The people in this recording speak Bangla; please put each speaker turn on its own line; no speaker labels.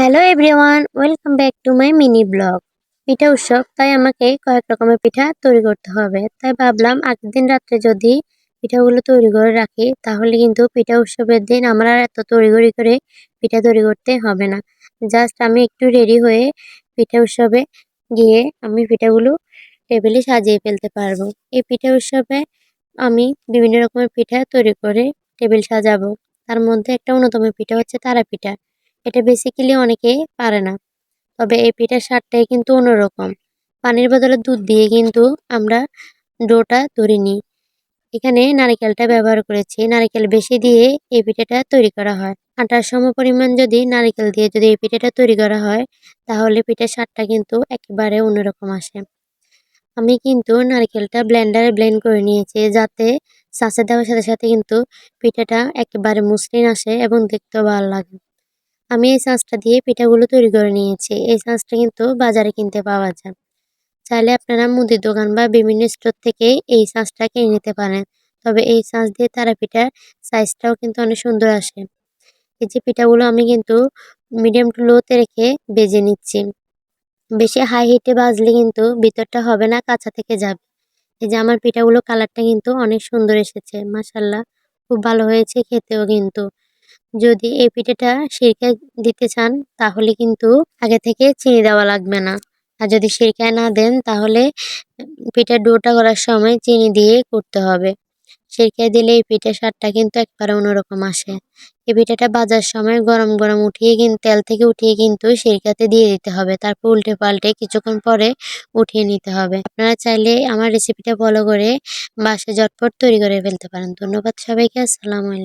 Hello everyone, welcome back to my mini blog. পিঠা উৎসব, তাই আমাকে কয়েক রকমের পিঠা তৈরি করতে হবে। তাই ভাবলাম আগের দিন রাত্রে যদি পিঠাগুলো তৈরি করে রাখি, তাহলে কিন্তু পিঠা উৎসবের দিন আমার আর এত তড়িঘড়ি করে পিঠা তৈরি করতে হবে না। জাস্ট আমি একটু রেডি হয়ে পিঠা উৎসবে গিয়ে আমি পিঠাগুলো টেবিলে সাজিয়ে ফেলতে পারবো। এই পিঠা উৎসবে আমি বিভিন্ন রকমের পিঠা তৈরি করে টেবিল সাজাবো। তার মধ্যে একটা অন্যতম পিঠা হচ্ছে তারা পিঠা। এটা বেসিক্যালি অনেকে পারে না। তবে এই পিঠার স্বাদটাই কিন্তু অন্যরকম। পানির বদলে দুধ দিয়ে কিন্তু আমরা ডোটা তৈরি নিই। এখানে নারিকেলটা ব্যবহার করেছি। নারিকেল বেশি দিয়ে এই পিঠাটা তৈরি করা হয়। আটার সমপরিমাণ যদি নারিকেল দিয়ে যদি এই পিঠাটা তৈরি করা হয়, তাহলে পিঠার স্বাদটা কিন্তু একেবারে অন্যরকম আসে। আমি কিন্তু নারিকেলটা ব্লেন্ডারে ব্লেন্ড করে নিয়েছি, যাতে ছাঁচে দেওয়ার সাথে সাথে কিন্তু পিঠাটা একেবারে মসৃণ আসে এবং দেখতেও ভালো লাগে। আমি এই ছাঁচটা দিয়ে পিঠাগুলো তৈরি করে নিয়েছি। এই ছাঁচটা কিন্তু বাজারে কিনতে পাওয়া যায়। চাইলে আপনারা মুদির দোকান বা বিভিন্ন স্টোর থেকে এই ছাঁচটা কিনে নিতে পারেন। তবে এই ছাঁচ দিয়ে তারা পিঠার সাইজটাও কিন্তু অনেক সুন্দর আসে। এই যে পিঠাগুলো আমি কিন্তু মিডিয়াম টু লোতে রেখে ভেজে নিচ্ছি। বেশি হাই হিটে ভাজলে কিন্তু ভিতরটা হবে না, কাঁচা থেকে যাবে। এই যে আমার পিঠাগুলো কালারটা কিন্তু অনেক সুন্দর এসেছে, মাশাআল্লাহ খুব ভালো হয়েছে খেতেও কিন্তু। যদি এই পিঠাটা সিরকায় দিতে চান, তাহলে কিন্তু আগে থেকে চিনি দেওয়া লাগবে না। আর যদি সিরকায় না দেন, তাহলে পিঠার ডোটা করার সময় চিনি দিয়ে করতে হবে। সিরকায় দিলে এই পিঠার স্বাদটা কিন্তু একবারে অন্যরকম আসে। এই পিঠাটা ভাজার সময় গরম গরম উঠিয়ে কিন্তু তেল থেকে উঠিয়ে কিন্তু সিরকাতে দিয়ে দিতে হবে। তারপর উল্টে পাল্টে কিছুক্ষণ পরে উঠিয়ে নিতে হবে। আপনারা চাইলে আমার রেসিপিটা ফলো করে বাসায় ঝটপট তৈরি করে ফেলতে পারেন। ধন্যবাদ সবাইকে। আসসালামু আলাইকুম।